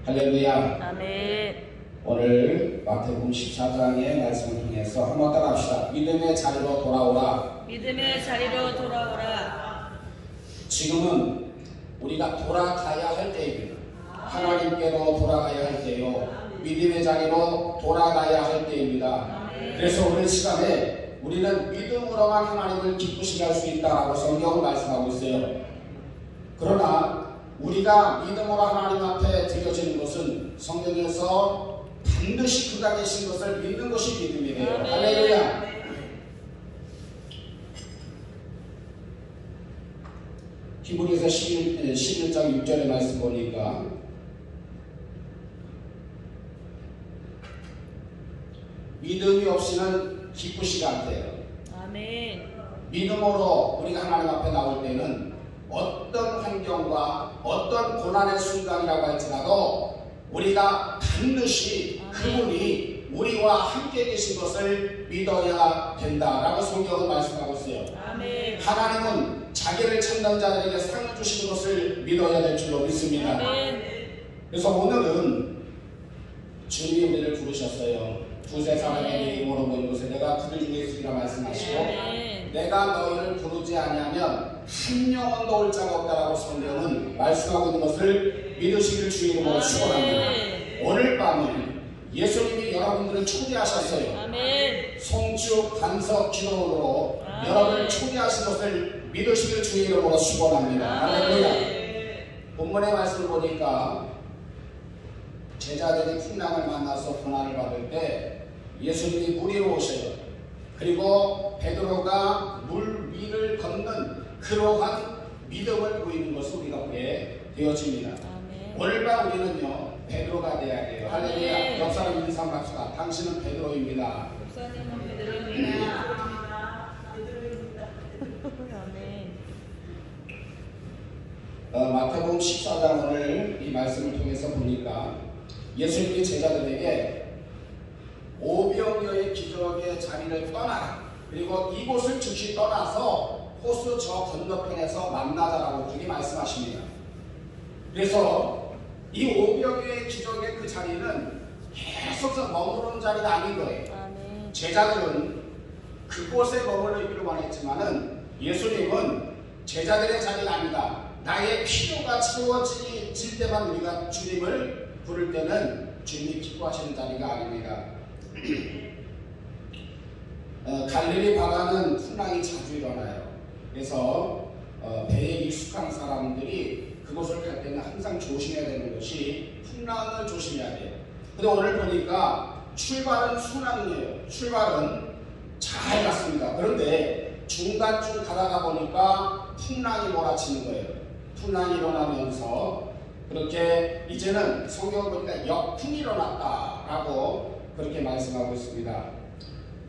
할렐루야. 아멘. 오늘 마태복음 14장의 말씀을 통해서 한번 따라합시다. 믿음의 자리로 돌아오라. 믿음의 자리로 돌아오라. 지금은 우리가 돌아가야 할 때입니다. 하나님께로 돌아가야 할 때요. 믿음의 자리로 돌아가야 할 때입니다. 그래서 오늘 시간에 우리는 믿음으로만 하나님을 기쁘시게 할 수 있다라고 성경은 말씀하고 있어요. 그러나 우리가 믿음으로 하나님 앞에 드려지는 것은 성경에서 반드시 그가 계신 것을 믿는 것이 믿음이에요. 할렐루야. 히브리서 11장 6절의 말씀 보니까 믿음이 없이는 기쁘시가 않대요. 아멘. 믿음으로 우리가 하나님 앞에 나올 때는 어떤 환경과 어떤 고난의 순간이라고 할지라도 우리가 반드시 그분이 우리와 함께 계신 것을 믿어야 된다라고 성경은 말씀하고 있어요. 아멘. 하나님은 자기를 찾는 자들에게 상을 주시는 것을 믿어야 될 줄로 믿습니다. 아멘. 그래서 오늘은 주님이 우리를 부르셨어요. 두세 사람의 이름으로 모인 곳에 내가 그들 중에 있으리라 말씀하시고 아멘. 내가 너희를 부르지 아니하면 한 명도 올 자가 없다라고 성경은 말씀하고 있는 것을 믿으시길 주의 이름으로 축원합니다. 오늘 밤은 예수님이 여러분들을 초대하셨어요. 아멘. 송주 반석 기도로 아멘. 여러분을 초대하신 것을 믿으시길 주의 이름으로 축원합니다. 할렐루야. 본문의 말씀을 보니까 제자들이 풍랑을 만나서 고난을 받을 때 예수님이 물 위로 오셔요. 그리고 베드로가 물 위를 걷는 그러한 믿음을 보이는 것을 우리가 보게 되어집니다. 아멘. 오늘 밤 우리는요 베드로가 돼야 돼요. 할렐루야. 아멘. 옆 사람 인상 합시다. 당신은 베드로입니다. 목사님은 믿음입니다. 아멘. 마태복음 14장 오늘 이 말씀을 통해서 보니까 예수님이 제자들에게 오병이어의 기적의 자리를 떠나라. 그리고 이곳을 즉시 떠나서 호수 저 건너편에서 만나자라고 그렇게 말씀하십니다. 그래서 이 오병이어의 기적의 그 자리는 계속해서 머무르는 자리가 아닌 거예요. 아멘. 제자들은 그곳에 머물르기를 원했지만은 예수님은 제자들의 자리가 아니다. 나의 필요가 채워질 때만 우리가 주님을 부를 때는 주님이 기뻐하시는 자리가 아닙니다. 갈릴리 바다는 풍랑이 자주 일어나요. 그래서 배에 익숙한 사람들이 그곳을 갈 때는 항상 조심해야 되는 것이 풍랑을 조심해야 돼요. 근데 오늘 보니까 출발은 순항이에요. 출발은 잘 갔습니다. 그런데 중간쯤 가다가 보니까 풍랑이 몰아치는 거예요. 풍랑이 일어나면서 그렇게 이제는 성경을 보니까 역풍이 일어났다라고 그렇게 말씀하고 있습니다.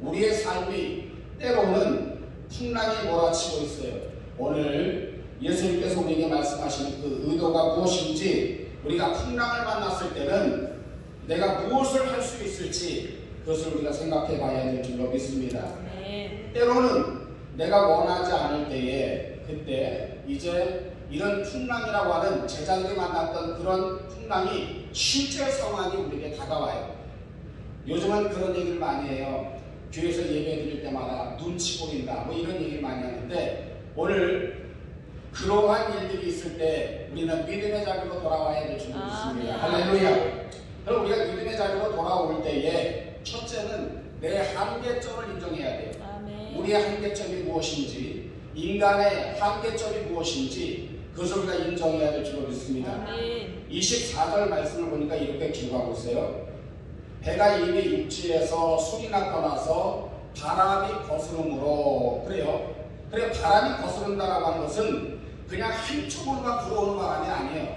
우리의 삶이 때로는 풍랑이 몰아치고 있어요. 오늘 예수님께서 우리에게 말씀하시는 그 의도가 무엇인지 우리가 풍랑을 만났을 때는 내가 무엇을 할 수 있을지 그것을 우리가 생각해 봐야 될 줄로 믿습니다. 네. 때로는 내가 원하지 않을 때에 그때 이제 이런 풍랑이라고 하는 제자들이 만났던 그런 풍랑이 실제 상황이 우리에게 다가와요. 요즘은 그런 얘기를 많이 해요. 교회에서 예배 드릴 때마다 눈치 보인다 뭐 이런 얘기를 많이 하는데 오늘 그러한 일들이 있을 때 우리는 믿음의 자리로 돌아와야 될 줄 믿습니다. 할렐루야. 그럼 우리가 믿음의 자리로 돌아올 때에 첫째는 내 한계점을 인정해야 돼요. 아멘. 우리의 한계점이 무엇인지 인간의 한계점이 무엇인지 그것을 우리가 인정해야 될 줄로 믿습니다. 아멘. 24절 말씀을 보니까 이렇게 기록하고 있어요. 배가 이미 육지에서 술이나 떠나서 바람이 거스름으로 그래요. 그래 바람이 거스른다라고 하는 것은 그냥 한쪽으로만 불어오는 바람이 아니에요.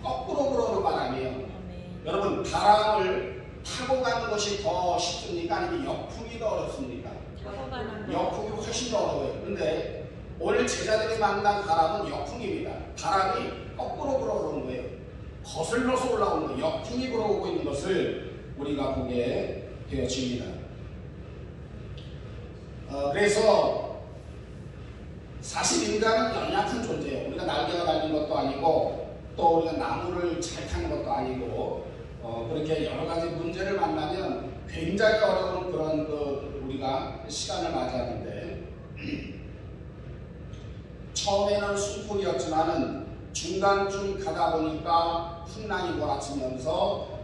거꾸로 불어오는 바람이에요. 아멘. 여러분 바람을 타고 가는 것이 더 쉽습니까? 아니면 역풍이 더 어렵습니까? 타고 가는 거. 역풍이 훨씬 더 어려워요. 그런데 오늘 제자들이 만난 바람은 역풍입니다. 바람이 거꾸로 불어오는 거예요. 거슬러서 올라오는 거예요. 역풍이 불어오고 있는 것을 우리가 보게 되어집니다. 그래서 사실 인간은 연약한 존재예요. 우리가 날개가 달린 것도 아니고 또 우리가 나무를 잘 타는 것도 아니고 그렇게 여러 가지 문제를 만나면 굉장히 어려운 그런 우리가 시간을 맞이하는데 처음에는 순풍이었지만은 중간쯤 가다 보니까 풍랑이 몰아치면서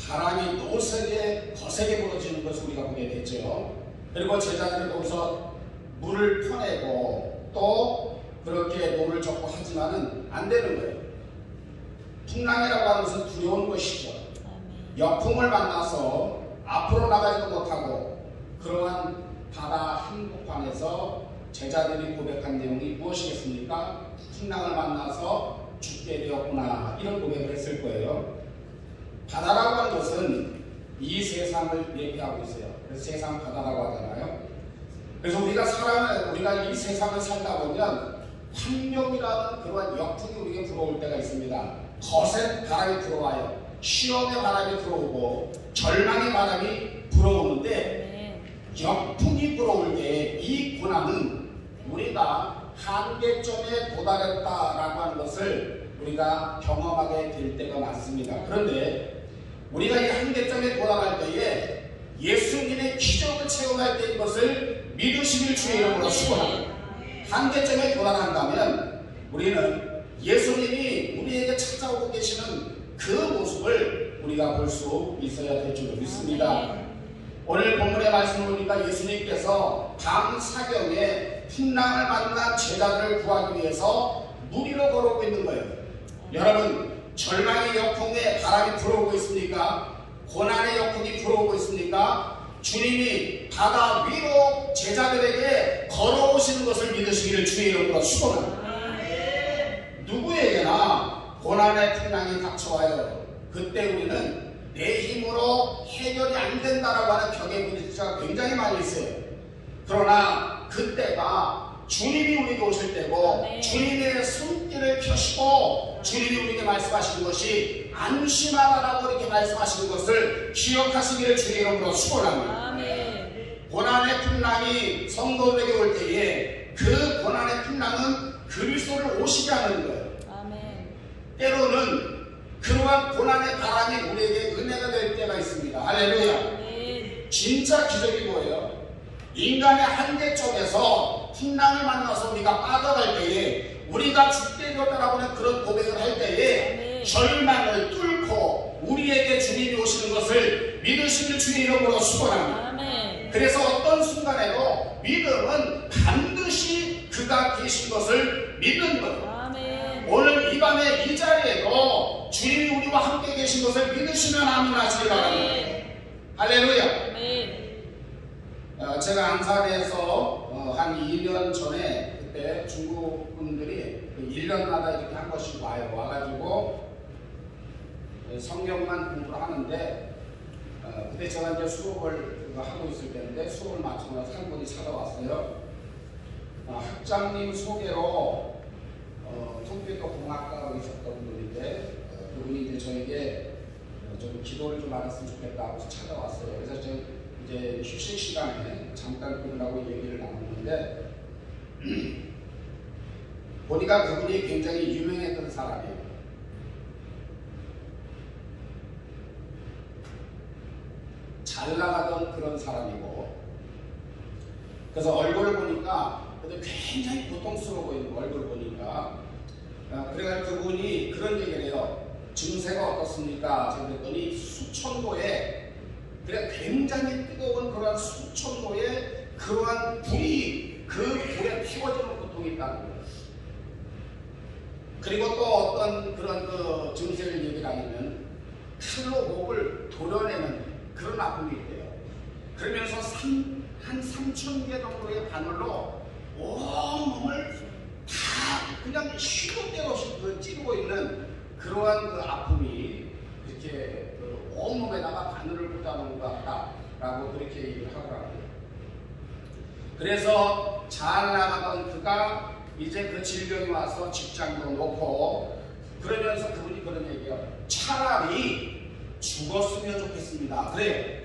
바람이 노세게 거세게 불어지는 것을 우리가 보게 됐죠. 그리고 제자들이 거기서 물을 퍼내고 또 그렇게 노를 젓고 하지만은 안 되는 거예요. 풍랑이라고 하는 것은 두려운 것이죠. 역풍을 만나서 앞으로 나가지도 못하고 그러한 바다 한복판에서 제자들이 고백한 내용이 무엇이겠습니까? 풍랑을 만나서 죽게 되었구나, 이런 고백을 했을 거예요. 바다라고 하는 것은 이 세상을 얘기하고 있어요. 그래서 세상 바다라고 하잖아요. 그래서 우리가 이 세상을 살다 보면 환경이라는 그러한 역풍이 우리에게 불어올 때가 있습니다. 거센 바람이 불어와요. 시험의 바람이 불어오고 절망의 바람이 불어오는데 역풍이 불어올 때 이 고난은 우리가 한계점에 도달했다라고 하는 것을 우리가 경험하게 될 때가 많습니다. 그런데 우리가 이 한계점에 도달할 때에 예수님의 기적을 체험할 때인 것을 믿으시길 주의 이름으로 축원합니다. 한계점에 도달한다면 우리는 예수님이 우리에게 찾아오고 계시는 그 모습을 우리가 볼 수 있어야 될 줄 믿습니다. 오늘 본문의 말씀을 보니까 예수님께서 밤 사경에 풍랑을 만난 제자들을 구하기 위해서 물 위로 걸어오고 있는 거예요. 여러분, 절망의 역풍에 바람이 불어오고 있습니까? 고난의 역풍이 불어오고 있습니까? 주님이 바다 위로 제자들에게 걸어오시는 것을 믿으시기를 주의 이름으로 축원합니다. 누구에게나 고난의 풍랑이 닥쳐와요. 그때 우리는 내 힘으로 해결이 안 된다라고 하는 벽에 부딪히가 굉장히 많이 있어요. 그러나 그때가 주님이 우리에게 오실 때고 주님의 손길을 펴시고 주님이 우리에게 말씀하시는 것이 안심하라라고 이렇게 말씀하시는 것을 기억하시기를 주의 이름으로 축원합니다. 고난의 풍랑이 성도들에게 올 때에 그 고난의 풍랑은 그리스도를 오시게 하는 거예요. 때로는 그러한 고난의 바람이 우리에게 은혜가 될 때가 있습니다. 할렐루야. 진짜 기적이 뭐예요? 인간의 한계점에서 풍랑을 만나서 우리가 빠져갈 때에 우리가 죽게 되었다라고 하는 그런 고백을 할 때에 절망을 뚫고 우리에게 주님이 오시는 것을 믿으시는 주의 이름으로 축원합니다. 그래서 어떤 순간에도 믿음은 반드시 그가 계신 것을 믿는 거예요. 오늘 이 밤에 이 자리에도 주님이 우리와 함께 계신 것을 믿으시면 아멘 하시기 바랍니다. 할렐루야. 제가 안산에서 한 2년 전에 그때 중국 분들이 1년마다 이렇게 한 번씩 와가지고 성경만 공부를 하는데 그때 제가 이제 수업을 하고 있을 때인데 수업을 마치고 나서 한 분이 찾아왔어요. 학장님 소개로 통계도 공학과로 있었던 분인데 그분이 이제 저에게 좀 기도를 좀 받았으면 좋겠다고 찾아왔어요. 그래서 저 이제 휴식 시간에 잠깐 끊으라고 얘기를 나눴는데 보니까 그분이 굉장히 유명했던 사람이에요. 잘 나가던 그런 사람이고, 그래서 얼굴을 보니까 굉장히 고통스러워 보이는 얼굴을 보니까 그래서 그분이 그런 얘기를 해요. 증세가 어떻습니까? 제가 그랬더니 수천도에 그래 굉장히 뜨거운 그러한 수천도에 그러한 불이 그 불에 피워지는 고통이 있다는 거예요. 그리고 또 어떤 그런 그 증세를 얘기를 하면 칼로 목을 도려내는 그런 아픔이 있대요. 그러면서 한 3,000개 정도의 바늘로 온몸을 다 그냥 쉬도 때도 없이 찌르고 있는 그러한 그 아픔이 이렇게 그 온몸에다가 바늘을 꽂아놓은 것 같다라고 그렇게 얘기를 하더라고요. 그래서 잘 나가던 그가 이제 그 질병이 와서 직장도 놓고 그러면서 그분이 그런 얘기예요. 차라리 죽었으면 좋겠습니다. 그래요.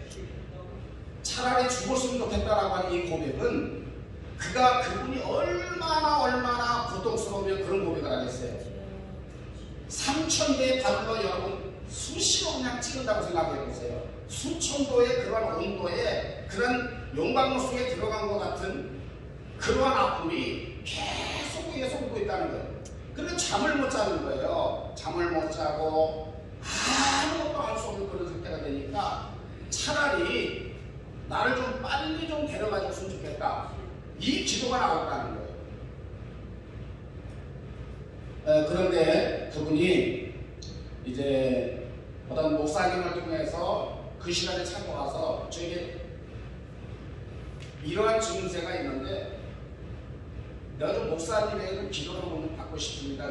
차라리 죽었으면 좋겠다라고 하는 이 고백은 그분이 얼마나 고통스러우면 그런 고백을 하겠어요. 3000개의 발로 여러분 수시로 그냥 찍은다고 생각해 보세요. 수천도의 그러한 온도에 그런 용광로 속에 들어간 것 같은 그러한 아픔이 계속 오고 있다는 거예요. 그런데 잠을 못 자는 거예요. 잠을 못 자고 아무것도 할 수 없는 그런 상태가 되니까 차라리 나를 좀 빨리 좀 데려가 줬으면 좋겠다. 이 기도가 나왔다는 거예요. 그런데 그분이 이제 어떤 목사님을 통해서 그 시간에 찾아와서 저에게 이러한 증세가 있는데 내가 좀 목사님에게 기도를 한번 받고 싶습니다.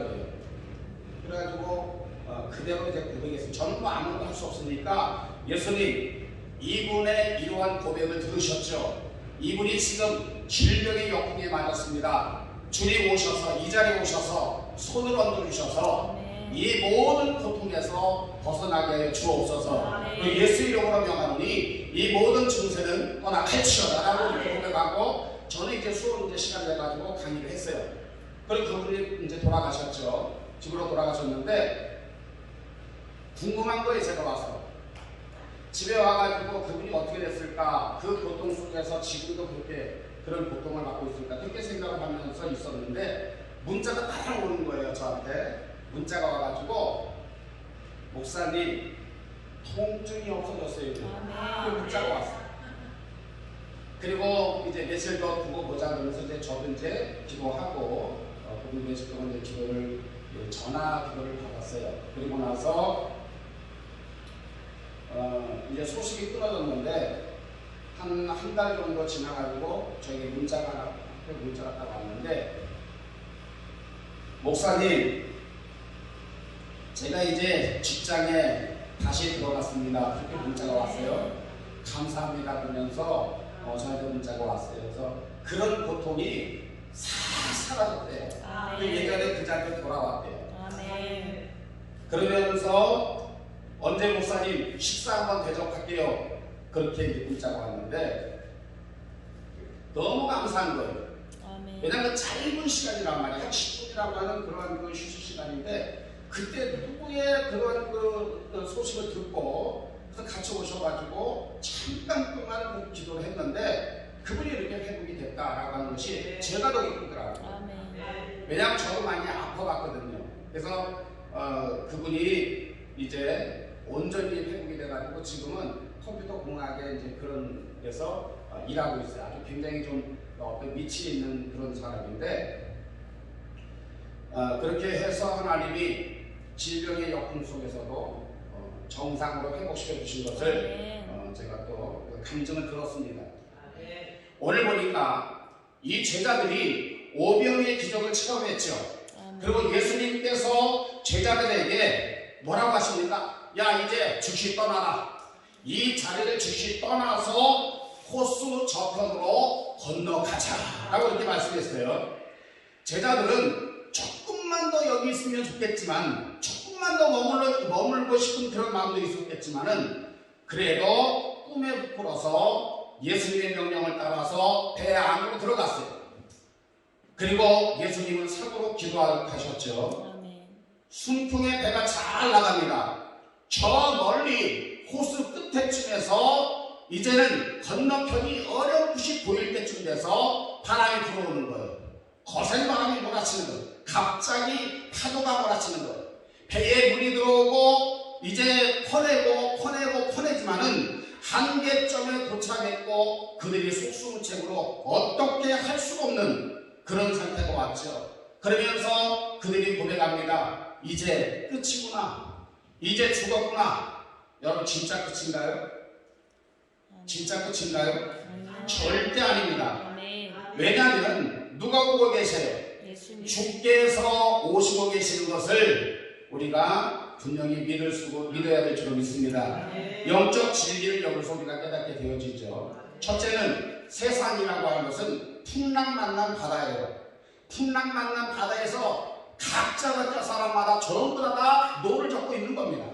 그래가지고 그대로 이제 고백했어요. 저는 뭐 아무것도 할 수 없으니까 예수님, 이분의 이러한 고백을 들으셨죠? 이분이 지금 질병의 역풍에 맞았습니다. 주님 오셔서 이 자리에 오셔서 손을 얹어주셔서 이 모든 고통에서 벗어나게 하여 주옵소서. 예수 이름으로 명하노니 이 모든 증세는 떠나갈지어다라고 고백하고 저는 이제 수업 이제 시간이 돼가지고 강의를 했어요. 그리고 그분이 이제 돌아가셨죠. 집으로 돌아가셨는데 궁금한 거예요. 제가 와서 집에 와가지고 그분이 어떻게 됐을까, 그 고통 속에서 지금도 그렇게 그런 고통을 받고 있을까, 그렇게 생각을 하면서 있었는데 문자가 딱 오는 거예요. 저한테 문자가 와가지고 목사님 통증이 없어졌어요. 그 문자가 왔어요. 그리고 이제 며칠 더 두고 보자 그러면서 이제 저도 이제 기도하고 그분 며칠 동안 이제 기도를 전화 기도를 받았어요. 그리고 나서 이제 소식이 끊어졌는데 한 달 정도 지나가지고 저에게 문자가 딱 왔는데 목사님 제가 이제 직장에 다시 들어갔습니다. 그렇게 문자가 왔어요. 감사합니다 그러면서 저한테 문자가 왔어요. 그래서 그런 고통이 싹 사라졌대요. 그 예전에 그 자리에 돌아왔대요. 그러면서 언제 목사님 식사 한번 대접할게요. 그렇게 이제 문자가 왔는데 너무 감사한 거예요. 왜냐하면 짧은 시간이란 말이에요. 한 10분이라고 하는 그런 그 휴식 시간인데 그때 누구의 그런 그 소식을 듣고 그래서 같이 오셔가지고 잠깐 동안 기도를 했는데 그분이 이렇게 회복이 됐다라고 하는 것이 제가 더 기쁘더라고요. 왜냐하면 저도 많이 아파갔거든요. 그래서 그분이 이제 온전히 회복이 돼가지고 지금은 컴퓨터 공학에 이제 그런 데서 일하고 있어요. 아주 굉장히 좀 어떤 위치에 있는 그런 사람인데 그렇게 해서 하나님이 질병의 역풍 속에서도 정상으로 회복시켜 주신 것을 제가 또 감정을 들었습니다. 오늘 보니까 이 제자들이 오병의 기적을 체험했죠. 그리고 예수님께서 제자들에게 뭐라고 하십니까? 야 이제 즉시 떠나라. 이 자리를 즉시 떠나서 호수 저편으로 건너가자 라고 이렇게 말씀했어요. 제자들은 조금만 더 여기 있으면 좋겠지만 조금만 더 머물고 싶은 그런 마음도 있었겠지만은 그래도 꿈에 부풀어서 예수님의 명령을 따라서 배 안으로 들어갔어요. 그리고 예수님은 사고로 기도하셨죠. 순풍에 배가 잘 나갑니다. 저 멀리 호수 끝에쯤에서 이제는 건너편이 어렴풋이 보일 때쯤 돼서 바람이 불어오는 거예요. 거센 바람이 몰아치는 거예요. 갑자기 파도가 몰아치는 거예요. 배에 물이 들어오고 이제 퍼내지만은 한계점에 도착했고 그들이 속수무책으로 어떻게 할 수가 없는 그런 상태가 왔죠. 그러면서 그들이 고백합니다. 이제 끝이구나. 이제 죽었구나. 여러분 진짜 끝인가요? 진짜 끝인가요? 절대 아닙니다. 왜냐하면 누가 오고 계세요? 주께서 오시고 계시는 것을 우리가 분명히 믿어야 될 줄로 믿습니다. 영적 진리를 여기서 우리가 깨닫게 되어지죠. 첫째는 세상이라고 하는 것은 풍랑만난 바다예요. 풍랑만난 바다에서 각자 사람마다 전부 다 노를 젓고 있는 겁니다.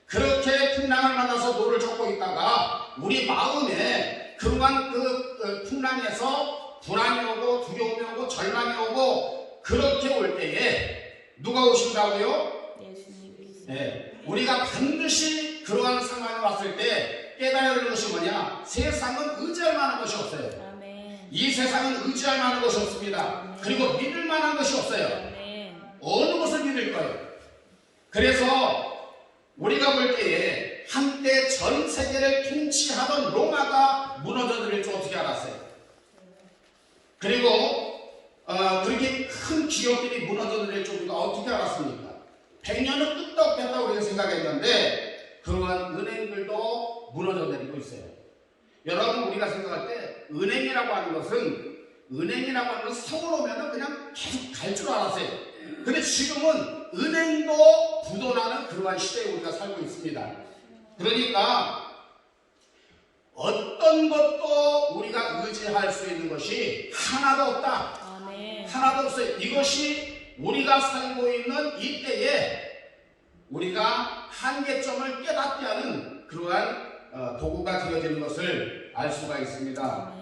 그렇게 풍랑을 만나서 노를 젓고 있다가 우리 마음에 그러한 그 풍랑에서 불안이 오고 두려움이 오고 절망이 오고 그렇게 올 때에 누가 오신다고요? 예수님께서. 네, 우리가 반드시 그러한 상황이 왔을 때 깨달아야 할 것이 뭐냐? 세상은 의지할 만한 것이 없어요. 아멘. 이 세상은 의지할 만한 것이 없습니다. 그리고 믿을 만한 것이 없어요. 아멘. 어느 것을 믿을 거예요? 그래서 우리가 볼 때에 한때 전 세계를 통치하던 로마가 무너져버릴 줄 어떻게 알았어요? 그리고 그렇게 큰 기업들이 무너져버릴 줄 우리가 어떻게 알았습니까? 100년은 끝도 없겠다 우리가 생각했는데 그러한 은행들도 무너져내리고 있어요. 여러분 우리가 생각할 때 은행이라고 하는 것은 서울 오면 그냥 계속 갈 줄 알았어요. 근데 지금은 은행도 부도나는 그러한 시대에 우리가 살고 있습니다. 그러니까 어떤 것도 우리가 의지할 수 있는 것이 하나도 없다. 아멘. 하나도 없어요. 이것이 우리가 살고 있는 이때에 우리가 한계점을 깨닫게 하는 그러한 도구가 되어지는 것을 알 수가 있습니다.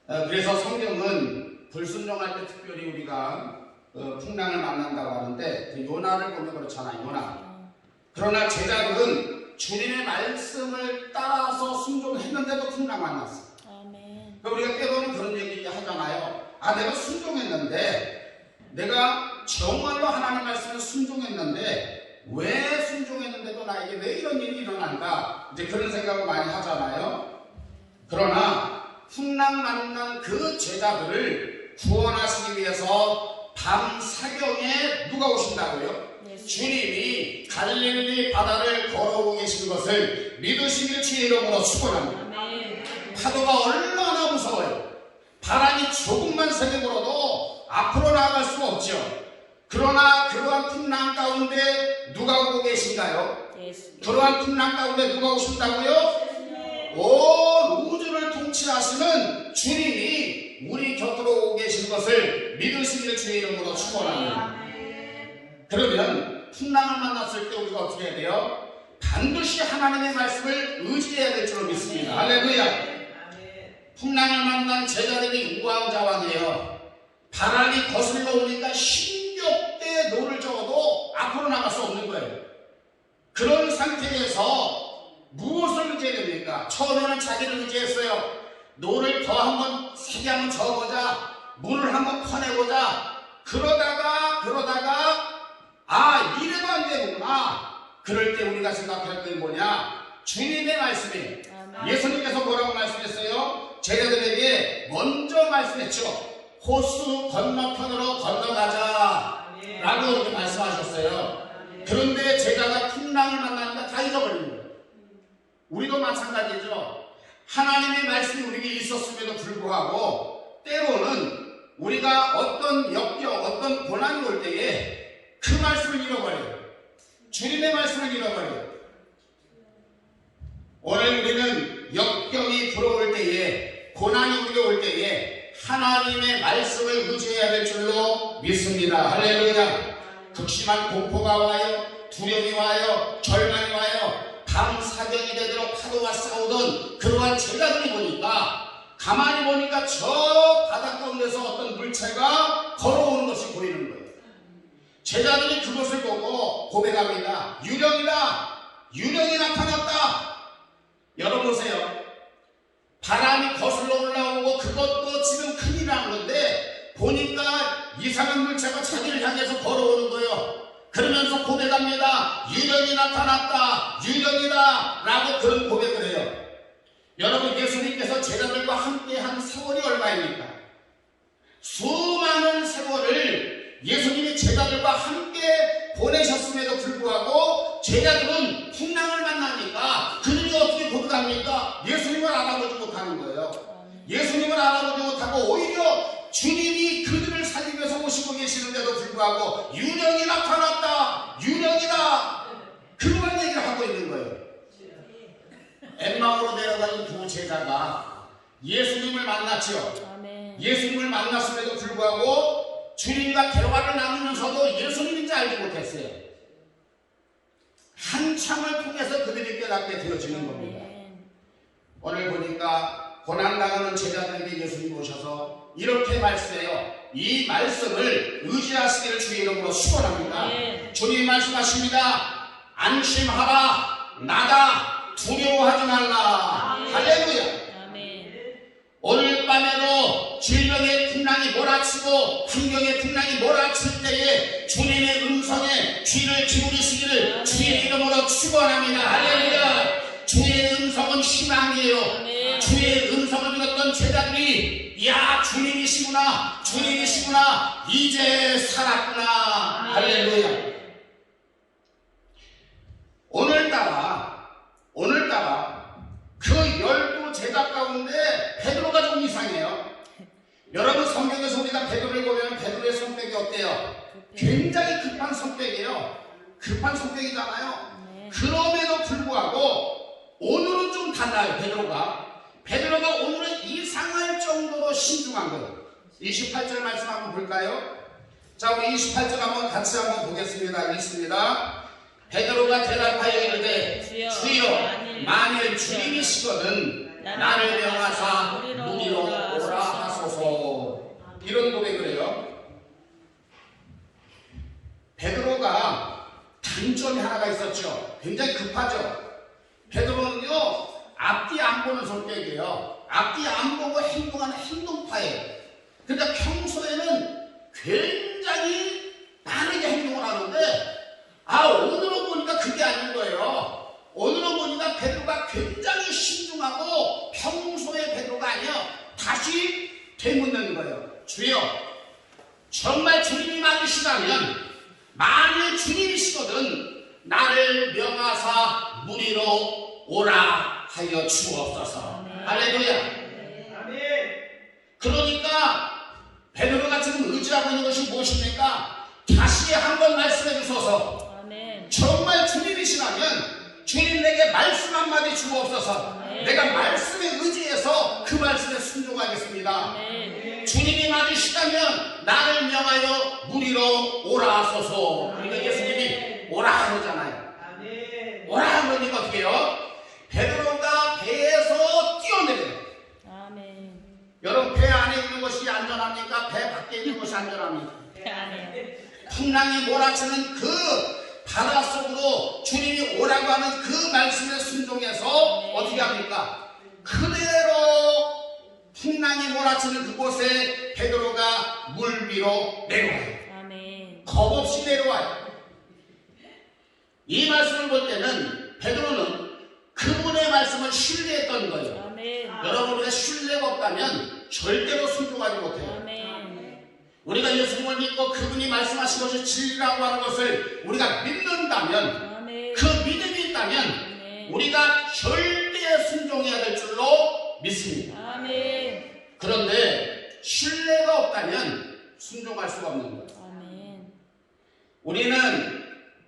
아멘. 그래서 성경은 불순종할 때 특별히 우리가 풍랑을 만난다고 하는데 그 요나를 보면 그렇잖아요. 요나. 그러나 제자들은 주님의 말씀을 따라서 순종했는데도 풍랑 만났어. 아멘. 우리가 때로는 그런 얘기 하잖아요. 내가 순종했는데, 내가 정말로 하나님 말씀을 순종했는데 왜 순종했는데도 나에게 왜 이런 일이 일어난가? 이제 그런 생각을 많이 하잖아요. 그러나 풍랑 만난 그 제자들을 구원하시기 위해서 밤 사경에 누가 오신다고요? 주님이 갈릴리 바다를 걸어오고 계신 것을 믿으시길 주의 이름으로 축원합니다. 아멘. 파도가 얼마나 무서워요. 바람이 조금만 세게 불어도 앞으로 나아갈 수가 없죠. 그러나 그러한 풍랑 가운데 누가 오고 계신가요? 예수. 그러한 풍랑 가운데 누가 오신다고요? 온 우주를 통치하시는 주님이 우리 곁으로 오고 계신 것을 믿으시길 주의 이름으로 축원합니다. 그러면 풍랑을 만났을 때 우리가 어떻게 해야 돼요? 반드시 하나님의 말씀을 의지해야 될 줄로 믿습니다. 할렐루야. 풍랑을 만난 제자들이 우왕좌왕이에요. 바람이 거슬러 오니까 힘겹게 노를 저어도 앞으로 나갈 수 없는 거예요. 그런 상태에서 무엇을 의지해야 됩니까? 처음에는 자기를 의지했어요. 노를 더 한번 세게 한번 저어보자. 물을 한번 퍼내보자. 그러다가 이래도 안 되는구나. 그럴 때 우리가 생각할 건 뭐냐? 주님의 말씀이에요. 예수님께서 뭐라고 말씀했어요? 제자들에게 먼저 말씀했죠. 호수 건너편으로 건너가자 라고 이렇게 말씀하셨어요. 그런데 제자가 풍랑을 만나니까 다 잊어버린 거예요. 우리도 마찬가지죠. 하나님의 말씀이 우리에게 있었음에도 불구하고 때로는 우리가 어떤 역경, 어떤 고난이 올 때에 그 말씀을 잃어버려요. 주님의 말씀을 잃어버려요. 오늘 우리는 역경이 불어올 때에, 고난이 우리에게 올 때에 하나님의 말씀을 의지해야 될 줄로 믿습니다. 할렐루야. 극심한 공포가 와요. 두려움이 와요. 절망이 와요. 밤 사경이 되도록 파도와 싸우던 그러한 제자들이 가만히 보니까 저 바닷 가운데서 어떤 물체가 걸어오는 것이 보이는 거예요. 제자들이 그것을 보고 고백합니다. 유령이다. 유령이 나타났다. 여러분 보세요. 바람이 거슬러 올라오고 그것도 지금 큰일 난 건데 보니까 이상한 물체가 자기를 향해서 걸어오는 거예요. 그러면서 고백합니다. 유령이 나타났다. 유령이다. 라고 그런 고백을 해요. 여러분 예수님께서 제자들과 함께한 세월이 얼마입니까? 수많은 세월을 예수님이 제자들과 함께 보내셨음에도 불구하고 제자들은 풍랑을 만나니까 그들이 어떻게 고백합니까? 예수님을 알아보지 못하는 거예요. 예수님을 알아보지 못하고 오히려 주님이 그들을 살리기 위해서 오시고 계시는데도 불구하고 유령이 나타났다. 유령이다. 그런 얘기를 하고 있는 거예요. 엠마오로 내려가는 두 제자가 예수님을 만났죠. 예수님을 만났음에도 불구하고 주님과 대화를 나누면서도 예수님인지 알지 못했어요. 한참을 통해서 그들이 깨닫게 되어지는 겁니다. 오늘 보니까 고난당하는 제자들에게 예수님이 오셔서 이렇게 말씀해요. 이 말씀을 의지하시기를 주의 이름으로 축원합니다. 아멘. 주님 말씀하십니다. 안심하라. 나다. 두려워하지 말라. 아멘. 할렐루야. 아멘. 오늘 밤에도 질병의 풍랑이 몰아치고 환경의 풍랑이 몰아칠 때에 주님의 음성에 귀를 기울이시기를 아멘. 주의 이름으로 축원합니다. 할렐루야. 주의 음성은 희망이에요. 아멘. 주의 음성을 들었던 제자들이 야 주님이시구나 주님이시구나 이제 살았구나. 아멘. 할렐루야. 오늘따라 그 12 제자 가운데 베드로가 좀 이상해요. 여러분 성경에서 우리가 베드로를 보면 베드로의 성격이 어때요? 굉장히 급한 성격이에요. 급한 성격이잖아요. 네. 그럼에도 불구하고 오늘은 좀 달라요. 베드로가 오늘은 이상할 정도로 신중한 거예요. 28절 말씀 한번 볼까요? 자, 우리 28절 한번 같이 한번 보겠습니다. 읽습니다. 베드로가 대답하여 이르되 주여 만일 주님이시거든 나를 명하사 무리로 오라 하소서. 이런 고백을 해요. 베드로가 단점이 하나가 있었죠. 굉장히 급하죠. 베드로는요 앞뒤 안 보는 성격이에요. 앞뒤 안 보고 행동하는 행동파예요. 그러니까 평소에는 굉장히 빠르게 행동을 하는데 오늘은 보니까 그게 아닌 거예요. 오늘은 보니까 베드로가 굉장히 신중하고 평소의 베드로가 아니요 다시 되묻는 거예요. 주여 정말 주님이 맞으시다면 만일 주님이시거든 나를 명하사 무리로 오라 하여 주옵소서. 할렐루야. 그러니까 베드로가 지금 의지하고 있는 것이 무엇입니까? 다시 한번 말씀해 주소서. 정말 주님이시라면 주님 내게 말씀 한마디 주옵소서. 내가 말씀에 의지해서 그 말씀에 순종하겠습니다. 주님이 맞으시다면 나를 명하여 무리로 오라 하소서. 그러니까 예수님이 오라 그러잖아요. 오라 그러니까 어떻게 해요? 베드로가 배에서 뛰어내려요. 여러분 배 안에 있는 것이 안전합니까? 배 밖에 있는 것이 안전합니까? 풍랑이 몰아치는 그 바다 속으로 주님이 오라고 하는 그 말씀에 순종해서 어떻게 합니까? 그대로 풍랑이 몰아치는 그곳에 베드로가 물 위로 내려와요. 겁없이 내려와요. 이 말씀을 볼 때는 베드로는 그분의 말씀을 신뢰했던 거예요. 여러분 우리가 신뢰가 없다면 절대로 순종하지 못해요. 우리가 예수님을 믿고 그분이 말씀하신 것이 진리라고 하는 것을 우리가 믿는다면 그 믿음이 있다면 우리가 절대 순종해야 될 줄로 믿습니다. 그런데 신뢰가 없다면 순종할 수가 없는 거예요. 우리는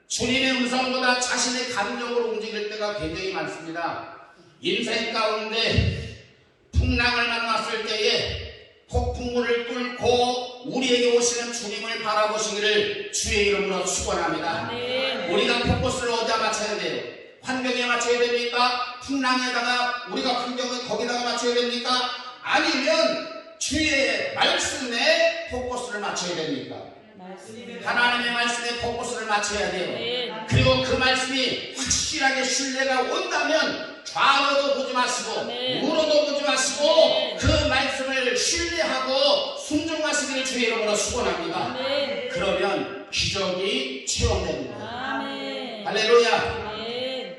주님의 음성보다 자신의 감정으로 움직일 때가 굉장히 많습니다. 인생 가운데 풍랑을 만났을 때에 폭풍물을 뚫고 우리에게 오시는 주님을 바라보시기를 주의 이름으로 축원합니다. 우리가 포커스를 어디다 맞춰야 돼요? 환경에 맞춰야 됩니까? 풍랑에다가 우리가 환경을 거기다가 맞춰야 됩니까? 아니면 주의 말씀에 포커스를 맞춰야 됩니까? 하나님의 말씀에 포커스를 맞춰야 돼요. 그리고 그 말씀이 확실하게 신뢰가 온다면 좌우도 보지 마시고 우로도 보지 마시고 그 말씀을 신뢰하고 순종하시기를 주의 이름으로 축원합니다. 그러면 기적이 체험됩니다. 할렐루야.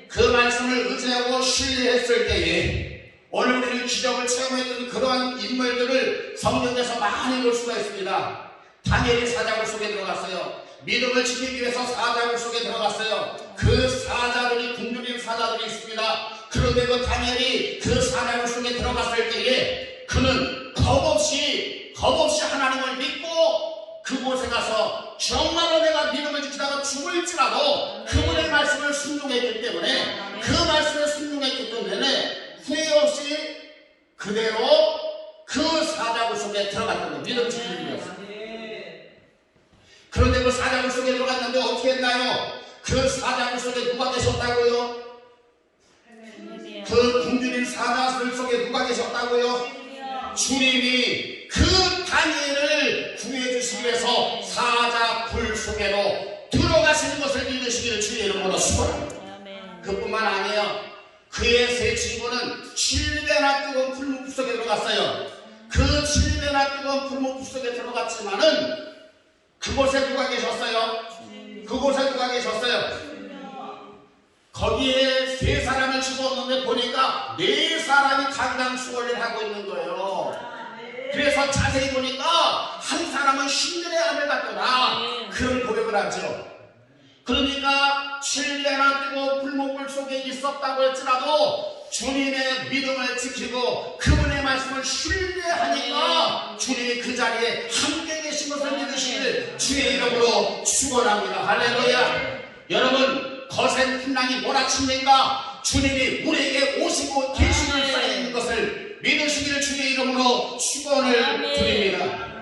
그 말씀을 의지하고 신뢰했을 때에 오늘 우리는 기적을 체험했던 그러한 인물들을 성경에서 많이 볼 수가 있습니다. 다니엘이 사자굴 속에 들어갔어요. 믿음을 지키기 위해서 사자굴 속에 들어갔어요. 그 사자들이 굶주린 사자들이 있습니다. 그런데 그 다니엘이 그 사자굴 속에 들어갔을 때에 그는 겁없이 하나님을 믿고 그곳에 가서 정말로 내가 믿음을 지키다가 죽을지라도 그분의 말씀을 순종했기 때문에 그 말씀을 순종했기 때문에 후회 없이 그대로 그 사자굴 속에 들어갔던 거예요. 믿음 지키기 위해서. 그런데 그 사자굴 속에 들어갔는데 어떻게 했나요? 그 사자굴 속에 누가 계셨다고요? 그 굶주린 사자굴 속에 누가 계셨다고요? 주님이 그 다니엘을 구해 그뿐만 아니에요. 그의 세 친구는 7배나 뜨거운 풀무불 속에 들어갔어요. 그 7배나 뜨거운 풀무불 속에 들어갔지만은 그곳에 누가 계셨어요? 그곳에 누가 계셨어요? 거기에 세 사람을 집어넣는데 보니까 네 사람이 강강수월을 하고 있는 거예요. 그래서 자세히 보니까 한 사람은 신들의 아들 같더라, 그런 고백을 하죠. 그러니까 7배나 뜨거운 불목불 속에 있었다고 할지라도 주님의 믿음을 지키고 그분의 말씀을 신뢰하니까 주님이 그 자리에 함께 계신 것을 믿으시길 주의 이름으로 축원합니다. 할렐루야. 여러분, 거센 풍랑이 몰아치니까 주님이 우리에게 오시고 계시는 쌓여 있는 것을 믿으시기를 주의 이름으로 축원을 드립니다.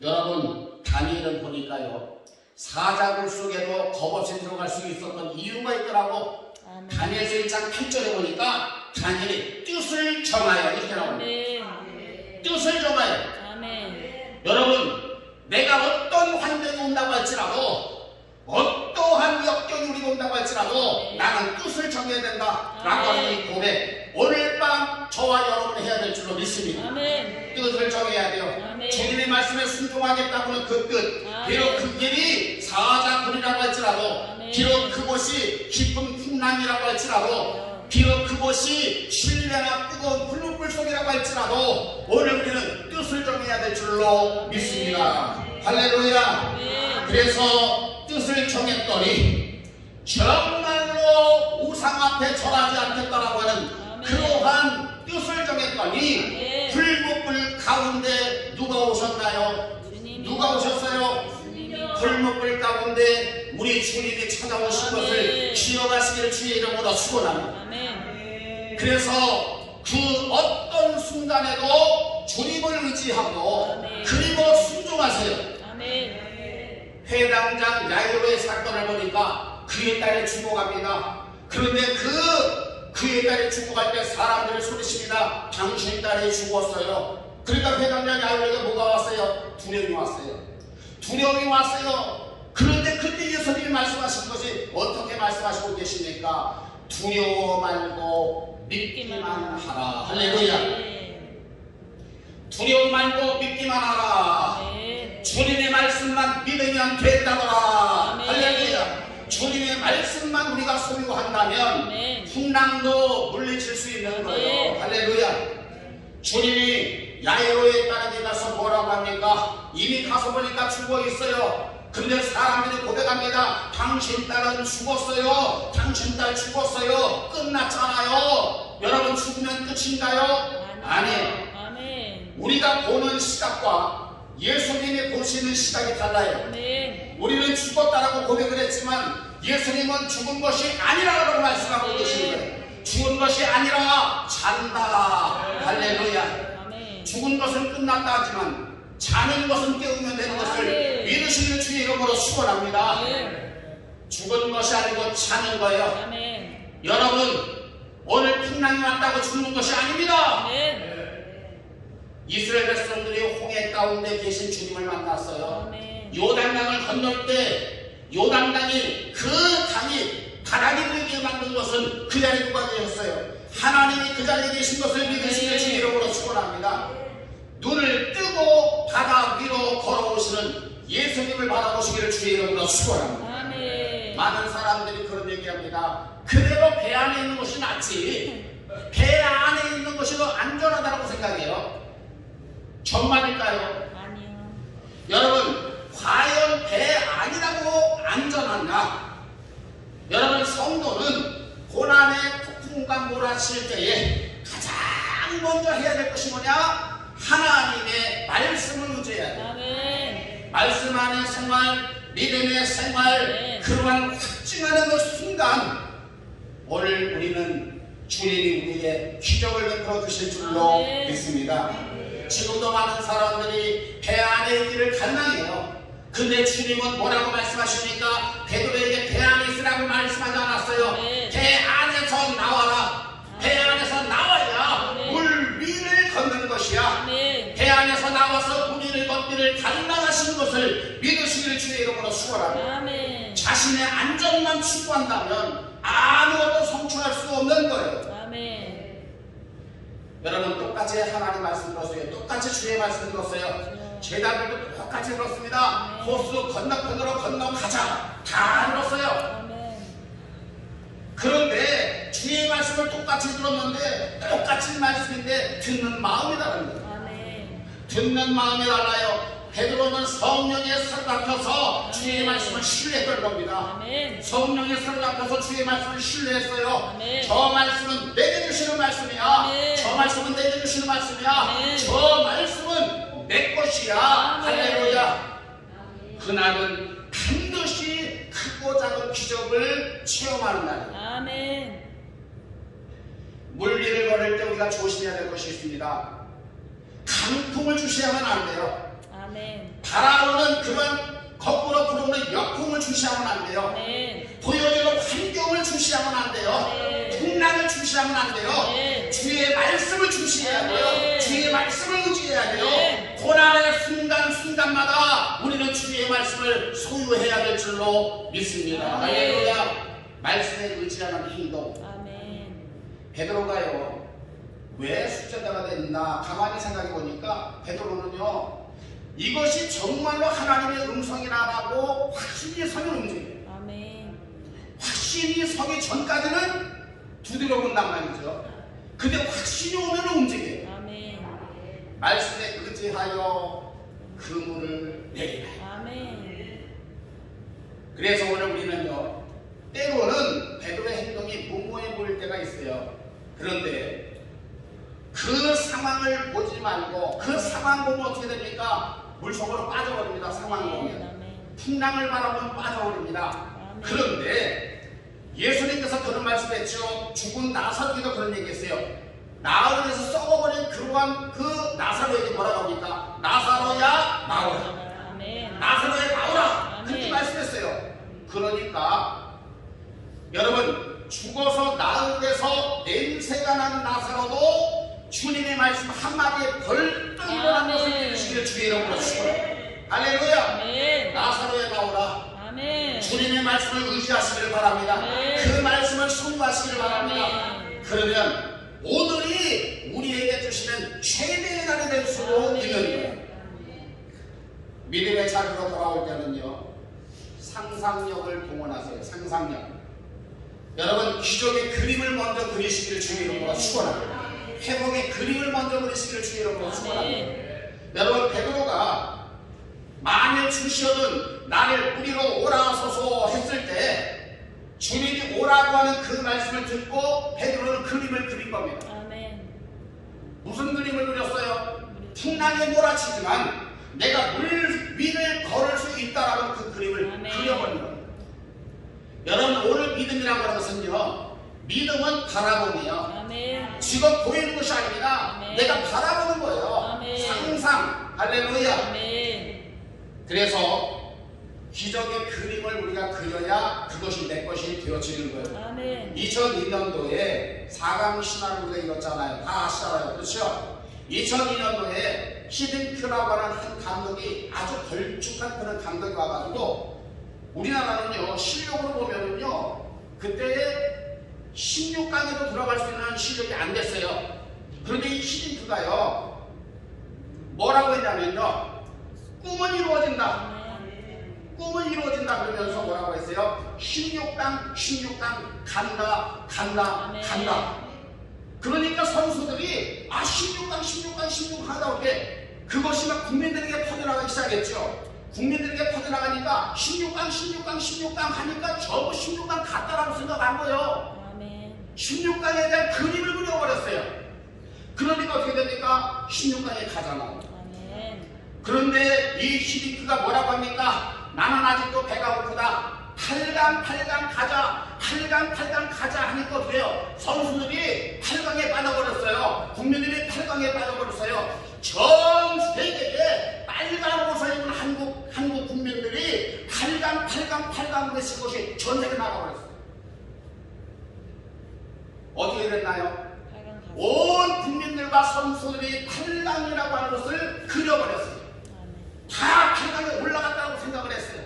여러분, 다니엘은 보니까요, 사자굴 속에도 겁없이 들어갈 수 있었던 이유가 있더라고. 다니엘서 1장 8절에 보니까 다니엘이 뜻을 정하여 이렇게 나옵니다. 뜻을 정하여. 여러분, 내가 어떤 환경이 온다고 할지라도, 어떠한 역경이 우리가 온다고 할지라도 나는 뜻을 정해야 된다 라고 하는 이 고백, 오늘 밤 저와 여러분이 해야 될 줄로 믿습니다. 뜻을 정해야 돼요. 주님의 말씀에 순종하겠다고는 그 뜻, 비록 그 길이 사자굴이라고 할지라도, 비록 그곳이 깊은 풍랑이라고 할지라도, 비록 그곳이 7배나 뜨거운 불문불 속이라고 할지라도 오늘 우리는 뜻을 정해야 될 줄로 믿습니다. 할렐루야. 그래서 뜻을 정했더니 정말로 우상 앞에 절하지 않겠다라고 하는 그러한 뜻을 정했더니 불목불 가운데 누가 오셨나요? 누가 오셨어요? 불목불 가운데 우리 주님이 찾아오신 것을 기억하시기를 주의 이름으로 축원합니다. 그래서 그 어떤 순간에도 주님을 의지하고 그리고 순종하세요. 회당장 야이로의 사건을 보니까 그의 딸이 죽어갑니다. 그런데 그의 딸이 죽어갈 때 사람들이 소리칩니다. 당신 딸이 죽었어요. 그러니까 회당장 야이로에게 뭐가 왔어요? 두려움이 왔어요. 두려움이 왔어요. 그런데 그때 예수님이 말씀하신 것이 어떻게 말씀하시고 계십니까? 두려워 말고 믿기만 하라. 할렐루야. 두려워 말고 믿기만 하라. 주님의 말씀만 믿으면 된다더라. 할렐루야. 주님의 말씀만 우리가 소유한다면 풍랑도 물리칠 수 있는 거예요. 할렐루야. 주님이 야이로의 딸에게 가서 뭐라고 합니까? 이미 가서 보니까 죽어 있어요. 근데 사람들이 고백합니다. 당신 딸은 죽었어요. 당신 딸 죽었어요. 끝났잖아요. 여러분, 죽으면 끝인가요? 아니에요. 우리가 보는 시각과 예수님이 보시는 시각이 달라요. 우리는 죽었다라고 고백을 했지만 예수님은 죽은 것이 아니라고 말씀하고 계시는 거예요. 죽은 것이 아니라 잔다. 할렐루야. 죽은 것은 끝났다 하지만 자는 것은 깨우면 되는 것을 믿으시는 주의 이름으로 축원합니다. 죽은 것이 아니고 자는 거예요. 여러분, 오늘 풍랑이 왔다고 죽는 것이 아닙니다. 이스라엘 백성들이 홍해 가운데 계신 주님을 만났어요. 요단강을 건널 때 요단강이 그 강이 가라리 보이게 만든 것은 그 자리에 누가 계셨어요? 하나님이 그 자리에 계신 것을 믿으시는 주의 이름으로 축원합니다. 눈을 뜨고 바다 위로 걸어오시는 예수님을 바라보시기를 주의 이름으로 축원합니다. 많은 사람들이 그런 얘기합니다. 그대로 배 안에 있는 것이 낫지, 배 안에 있는 것이 더 안전하다고 생각해요. 정말일까요? 아니요. 여러분, 과연 배 안이라고 안전한가? 여러분, 성도는 고난의 폭풍과 몰아칠 때에 가장 먼저 해야 될 것이 뭐냐? 하나님의 말씀을 의지해야 돼요. 말씀 안의 생활, 믿음의 생활, 그러한 확증하는 그 순간 오늘 우리는 주님이 우리에게 기적을 베풀어 주실 줄로 믿습니다. 지금도 많은 사람들이 배 안에 있기를 갈망해요. 근데 주님은 뭐라고 말씀하십니까? 베드로에게 배 안에 있으라고 말씀하지 않았어요. 배 안에서 나와라. 배 안에서 나와야 물 위를 걷는 것이야. 배 안에서 나와서 물 위를 걷기를 갈망하시는 것을 믿으시기를 주의 이름으로 축원합니다. 자신의 안전만 추구한다면 여러분 똑같이 하나님 말씀 들었어요. 똑같이 주의 말씀 들었어요. 제자들도 똑같이 들었습니다. 호수 건너편으로 건너가자 다 들었어요. 아멘. 그런데 주의 말씀을 똑같이 들었는데 똑같은 말씀인데 듣는 마음이 다릅니다. 아멘. 듣는 마음이 달라요. 베드로는 성령의 살을 맡아서 주의 말씀을 신뢰했던 겁니다. 아멘. 성령의 살을 맡아서 주의 말씀을 신뢰했어요. 아멘. 저 말씀은 내게 주시는 말씀이야. 아멘. 저 말씀은 내게 주시는 말씀이야. 아멘. 저 말씀은 내 것이야. 아멘. 할렐루야. 그날은 반드시 크고 작은 기적을 체험하는 날이에요. 아멘. 물길을 걸을 때 우리가 조심해야 될 것이 있습니다. 강풍을 주시하면 안 돼요. 아멘. 바라보는 그런 거꾸로 불어오는 역풍을 주시하면 안 돼요. 아멘. 보여지는 환경을 주시하면 안 돼요. 네. 풍랑을 주시하면 안 돼요. 네. 주의 말씀을 주시해야 돼요. 네. 주의 말씀을 의지해야 돼요. 네. 고난의 순간순간마다 우리는 주의 말씀을 소유해야 될 줄로 믿습니다. 네. 할렐루야. 말씀에 의지하는 행동. 아멘. 베드로가요, 왜 숙제자가 됐나 가만히 생각해 보니까 베드로는요, 이것이 정말로 하나님의 음성이라고 확신이 서는 움직여요. 아멘. 확신이 서기 전까지는 두드려 본단 말이죠. 근데 확신이 오면 움직여요. 아멘. 말씀에 의지하여 그물을 내리라. 아멘. 그래서 오늘 우리는요, 때로는 베드로의 행동이 무모해 보일 때가 있어요. 그런데 그 상황을 보지 말고 그 상황 보면 어떻게 됩니까? 물속으로 빠져버립니다. 상황 보면 아멘. 풍랑을 바라보면 빠져버립니다. 아멘. 그런데 예수님께서 그런 말씀했죠. 죽은 나사로에도 그런 얘기했어요. 나흘에서 썩어버린 그러한 그 나사로에게 뭐라고 합니까? 나사로야 나오라. 아멘. 나사로야 나오라. 그렇게 아멘. 말씀했어요. 그러니까 여러분, 죽어서 나흘에서 냄새가 나는 나사로도 주님의 말씀 한마디에 벌떡 일어난 것을 아멘. 믿으시기를 주의 이름으로 축원합니다. 할렐루야. 아멘. 나사로에 나오라. 아멘. 주님의 말씀을 의지하시기를 바랍니다. 아멘. 그 말씀을 순구하시기를 바랍니다. 아멘. 그러면 오늘이 우리에게 주시는 최대의 날이 될 수도 아멘. 있는 거예요. 믿음의 자리로 돌아올 때는요, 상상력을 동원하세요. 상상력. 여러분, 기적의 그림을 먼저 그리시기를 주의 이름으로 축원합니다. 회복의 그림을 먼저 그리시기를 주의 이름으로 축원합니다. 여러분, 베드로가 만일 주시어는 나를 뿌리로 오라소서 했을 때 주님이 오라고 하는 그 말씀을 듣고 베드로는 그림을 그린 겁니다. 아멘. 무슨 그림을 그렸어요? 풍랑에 몰아치지만 내가 물 위를 걸을 수 있다라는 그 그림을 아멘. 그려버린 겁니다. 여러분, 오늘 믿음이라고 하는 것은요, 믿음은 바라봄이에요. 아멘. 지금 보이는 것이 아닙니다. 아멘. 내가 바라보는 거예요. 아멘. 상상. 할렐루야. 아멘. 그래서 기적의 그림을 우리가 그려야 그것이 내 것이 되어지는 거예요. 아멘. 2002년도에 4강 신화를 우리가 읽었잖아요. 다 아시잖아요. 그렇죠? 2002년도에 히딩크라고 하는 한 감독이 아주 걸쭉한 그런 감독이 와가지고, 우리나라는요, 실력으로 보면은요, 그때 16강에도 들어갈 수 있는 실력이 안 됐어요. 그런데 이 히딩크가요, 뭐라고 했냐면요, 꿈은 이루어진다. 꿈은 이루어진다 그러면서 뭐라고 했어요? 16강 간다 아멘. 간다. 그러니까 선수들이 16강 하다 보게 그것이 막 국민들에게 퍼져나가기 시작했죠. 국민들에게 퍼져나가니까 16강 하니까 저거 16강 갔다라고 생각한 거예요. 아멘. 16강에 대한 그림을 그려버렸어요. 그러니까 어떻게 됩니까? 16강에 가잖아요. 아멘. 그런데 이 히딩크가 뭐라고 합니까? 나는 아직도 배가 고프다. 8강 가자 하니까 어떡해요? 선수들이 8강에 빠져버렸어요. 국민들이 8강에 빠져버렸어요. 전 세계에 빨간 옷을 입은 한국 국민들이 8강 외친 것이 전 세계에 나가버렸어요. 어떻게 됐나요? 온 국민들과 선수들이 8강이라고 하는 것을 그려버렸어요. 다 8강에 올라갔다고 생각을 했어요.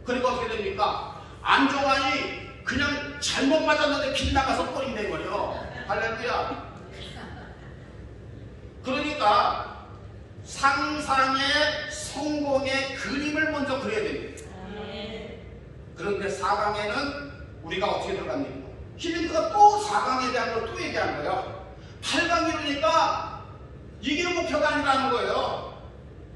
그리고 어떻게 됩니까? 안종환이 그냥 잘못 맞았는데 빗나가서 골이 내버려. 할렐루야. 그러니까 상상의 성공의 그림을 먼저 그려야 됩니다. 아멘. 그런데 4강에는 우리가 어떻게 들어갑니까? 히린트가 또 4강에 대한 걸 또 얘기한 거예요. 8강 이러니까 이게 목표가 아니라는 거예요.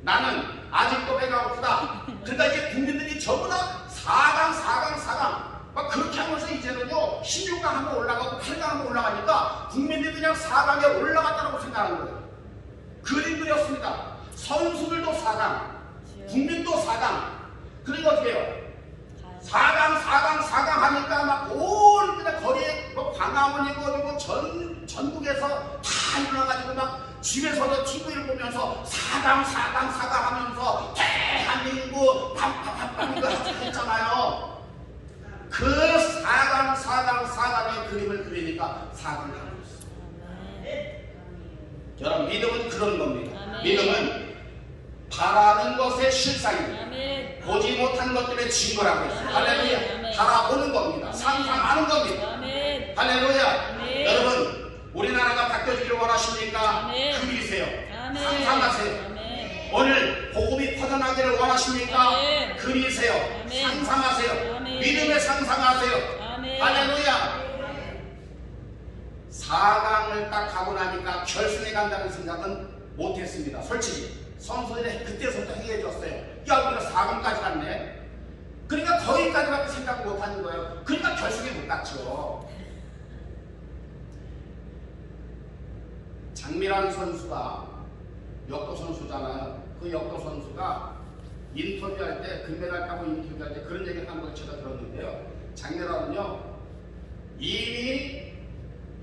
나는 아직도 배가 고프다. 그러니까 이제 국민들이 전부 다 4강 막 그렇게 하면서 이제는요 16강 한번 올라가고 8강 한번 올라가니까 국민들이 그냥 4강에 올라갔다고 생각하는 거예요. 그림 그렸습니다. 선수들도 4강, 국민도 4강. 그러니까 어떻게 해요? 4강 하니까 막 온 그냥 거리에 뭐 광화문이고 뭐 전국에서 다 일어나가지고 막 집에서도 TV를 보면서 4강 하면서 대한민국 이거 했잖아요. 그 4강의 그림을 그리니까 4강을 하고 있어요. 여러분 믿음은 그런 겁니다. 아멘. 믿음은 바라는 것의 실상입니다. 아멘. 보지 못한 것들의 증거라고 했어요. 아멘. 할렐루야. 아멘. 바라보는 겁니다. 아멘. 상상하는 겁니다. 아멘. 할렐루야. 아멘. 여러분 우리나라가 바뀌어지기를 원하십니까? 아멘. 그리세요. 아멘. 상상하세요. 아멘. 오늘 복음이 퍼져나기를 원하십니까? 아멘. 그리세요. 아멘. 상상하세요. 아멘. 믿음에 상상하세요. 아멘. 할렐루야. 4강을 딱 가고 나니까 결승에 간다는 생각은 못했습니다. 솔직히 선수들이 그때서부터 해줬어요. 야 우리가 4강까지 갔네. 그러니까 거기까지밖에 생각 못하는 거예요. 그러니까 결승에 못 갔죠. 장미란 선수가 역도 선수잖아요. 그 역도 선수가 인터뷰할 때 금메달 따고 인터뷰할 때 그런 얘기를 하는 걸 제가 들었는데요. 장미란은요 이미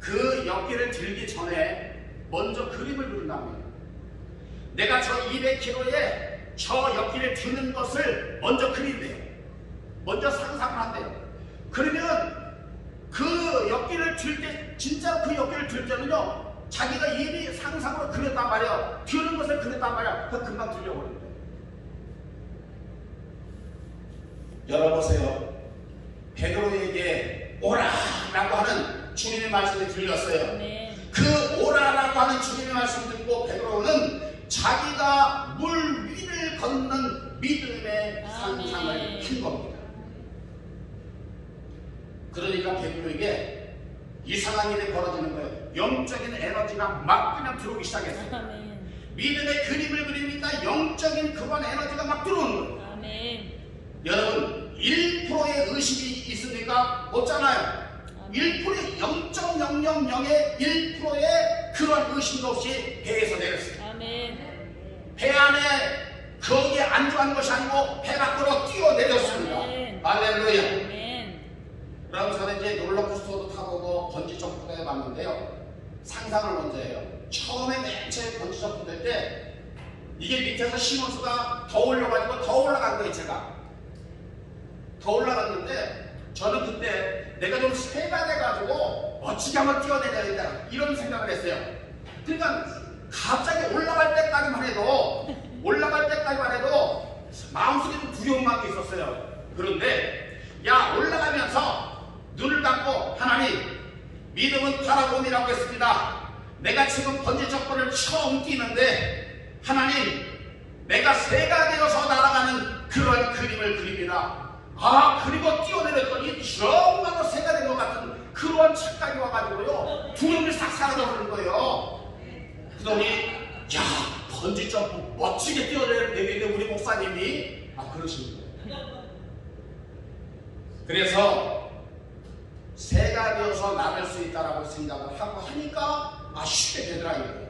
그 역기를 들기 전에 먼저 그림을 그린답니다. 내가 저 200kg에 저 역기를 드는 것을 먼저 그린대요. 먼저 상상을 한대요. 그러면 그 역기를 들 때 진짜 그 역기를 들 때는요 자기가 이미 상상으로 그렸단 말이야. 드는 것을 그렸단 말이야. 그 금방 들려버린대. 열어보세요. 베드로에게 오라라고 하는 주님의 말씀이 들렸어요. 아멘. 그 오라라고 하는 주님의 말씀을 듣고 베드로는 자기가 물 위를 걷는 믿음의 상상을 아멘. 한 겁니다. 그러니까 베드로에게 이상한 일이 벌어지는 거예요. 영적인 에너지가 막 그냥 들어오기 시작했어요. 아멘. 믿음의 그림을 그리니까 영적인 그런 에너지가 막 들어오는 거예요. 아멘. 여러분 1%의 의식이 있습니까? 없잖아요. 1%의 0.000의 1%의 그런 의심도 없이 배에서 내렸어요. 아멘. 배 안에 거기에 안주한 것이 아니고 배 밖으로 뛰어내렸습니다. 아멘. 할렐루야. 아멘. 그럼 저는 이제 롤러코스터도 타보고 번지점프도 해봤는데요. 상상을 먼저 해요. 처음에 맨 처음에 번지점프 될 때 이게 밑에서 신호수가 더 올려가지고 더 올라간 거예요. 제가 더 올라갔는데 저는 그때 내가 좀 새가 돼가지고 멋지게 한번 뛰어내려야겠다 이런 생각을 했어요. 그러니까 갑자기 올라갈 때까지만 해도 마음속에 좀 두려운 마음이 있었어요. 그런데 야 올라가면서 눈을 감고 하나님 믿음은 바라봄이라고 했습니다. 내가 지금 번지점프를 처음 뛰는데 하나님 내가 새가 되어서 날아가는 그런 그림을 그립니다. 그리고 뛰어내렸더니 정말로 새가 된 것 같은 그러한 착각이 와가지고요 두려움이 싹 사라져버린 거예요. 그러더니 야 번지점프 멋지게 뛰어내리는데 우리 목사님이 그러시는 거예요. 그래서 새가 되어서 나갈 수 있다라고 생각을 하고 하니까 쉽게 되더라고요.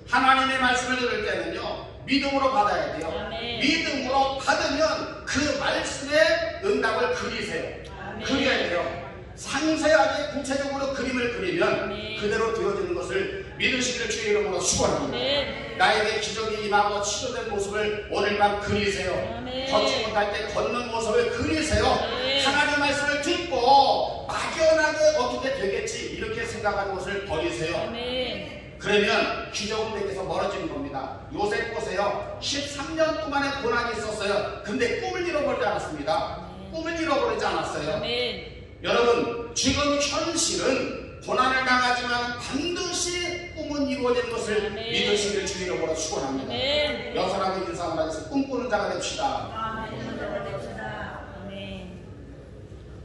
하나님의 말씀을 들을 때는요 믿음으로 받아야 돼요. 아멘. 믿음으로 받으면 그 말씀의 응답을 그리세요. 아멘. 그려야 돼요. 상세하게 구체적으로 그림을 그리면 아멘. 그대로 되어지는 것을 믿으시기를 주의 이름으로 축원합니다. 아멘. 나에게 기적이 임하고 치료된 모습을 오늘 밤 그리세요. 아멘. 걷지 못할 때 걷는 모습을 그리세요. 아멘. 하나님의 말씀을 듣고 막연하게 어떻게 되겠지 이렇게 생각하는 것을 버리세요. 아멘. 그러면 기적은 내게서 멀어지는 겁니다. 요셉 보세요. 13년 동안의 고난이 있었어요. 근데 꿈을 잃어버리지 않았습니다. 꿈을 잃어버리지 않았어요. 아멘. 여러분 지금 현실은 고난을 당하지만 반드시 꿈은 이루어지는 것을 아멘. 믿으시길 주의 이름으로 축원합니다. 아멘. 여사람이 인사함을 하셔서 꿈꾸는 자가 됩시다. 아멘.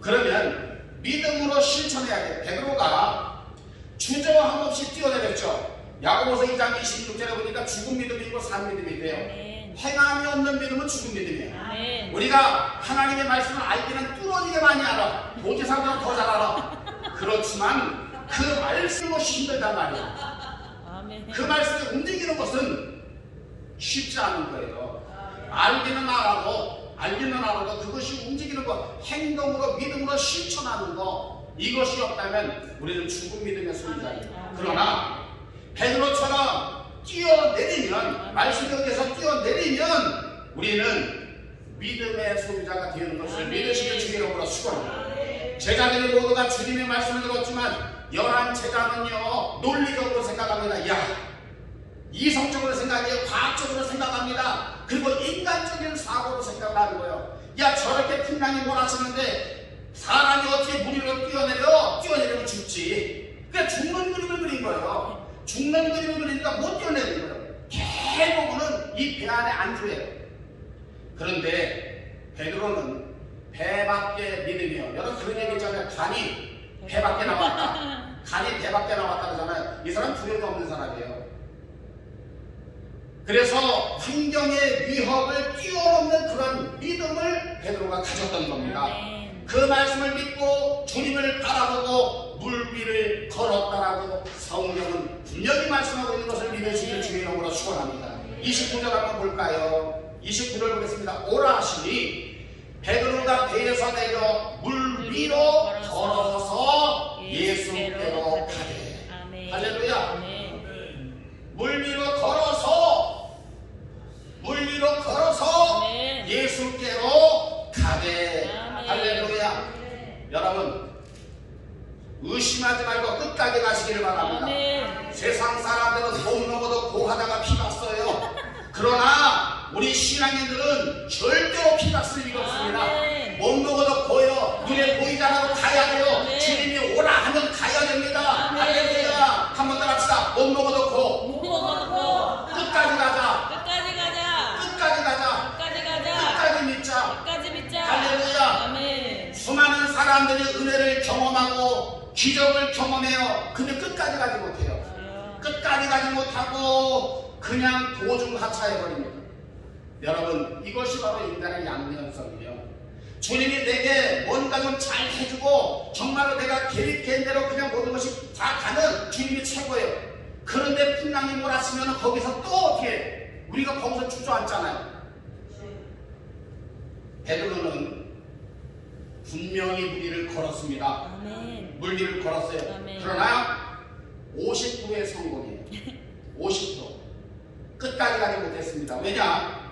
그러면 믿음으로 실천해야 돼. 베드로가 주저함 없이 뛰어내렸죠. 야고보서 2장 26절에 보니까 죽은 믿음이 있고 산 믿음이 돼요. 아멘. 행함이 없는 믿음은 죽은 믿음이에요. 아멘. 우리가 하나님의 말씀을 알기는 뚫어지게 많이 알아. 도지사보다 더 잘 알아. 그렇지만 그 말씀 것이 힘들단 말이야. 아멘. 그 말씀이 움직이는 것은 쉽지 않은 거예요. 알기는 알아도 그것이 움직이는 것, 행동으로 믿음으로 실천하는 것, 이것이 없다면 우리는 죽은 믿음의 소유자예요. 그러나 베드로처럼 뛰어내리면, 말씀에 의해서 뛰어내리면 우리는 믿음의 소유자가 되는 것을 믿으시길 주의 이름으로 축원합니다. 제자들이 모두가 주님의 말씀을 들었지만 열한 제자는요 논리적으로 생각합니다. 야, 이성적으로 생각해요. 과학적으로 생각합니다. 그리고 인간적인 사고로 생각을 하는 거예요. 야, 저렇게 풍랑이 몰아치는데 사람이 어떻게 물 위로 뛰어내리면 죽지. 그러니까 죽는 그림을 그린 거예요. 죽는 그림을 그리니까 못 뛰어내리는 거예요. 결국은 이 배 안에 안주해요. 그런데 베드로는 배 밖에 믿음이요. 여러분 그런 얘기 있잖아요. 간이 배 밖에 나왔다. 간이 배 밖에 나왔다 그러잖아요. 이 사람 두려움이 없는 사람이에요. 그래서 환경의 위협을 뛰어넘는 그런 믿음을 베드로가 가졌던 겁니다. 그 말씀을 믿고 주님을 바라보고 물 위를 걸었다라고 성경은 분명히 말씀하고 있는 것을 믿으시길 주의 이름으로 축원합니다. 29절 한번 볼까요? 29절 보겠습니다. 오라 하시니 베드로가 배에서 내려 물 위로 걸어서 예수께로 가되. 할렐루야. 물 위로 걸어서 예수께로 가되. 할렐루야. 여러분 의심하지 말고 끝까지 가시기를 바랍니다. 세상 사람들은 못 먹어도 고하다가 피 났어요. 그러나 우리 신앙인들은 절대로 피 났을 일이 없습니다. 못 먹어도 고요. 눈에 보이지 않아도 가야 돼요. 주님이 오라 하면 가야 됩니다. 할렐루야. 한 번 더 합시다. 못 먹어도 고. 끝까지 가자. 끝까지 믿자. 할렐루야. 수많은 사람들이 은혜를 경험하고 기적을 경험해요. 근데 끝까지 가지 못해요. 끝까지 가지 못하고 그냥 도중 하차해버립니다. 여러분 이것이 바로 인간의 양면성이에요. 주님이 내게 뭔가 좀 잘 해주고 정말로 내가 계획한 대로 그냥 모든 것이 다 가는 주님이 최고예요. 그런데 풍랑이 몰아치면 거기서 또 어떻게 우리가 거기서 주저앉잖아요. 베드로는 분명히 물 위를 걸었습니다. 물 위를 걸었어요. 그러나 50%의 성공이에요. 50%. 끝까지 가지 못했습니다. 왜냐?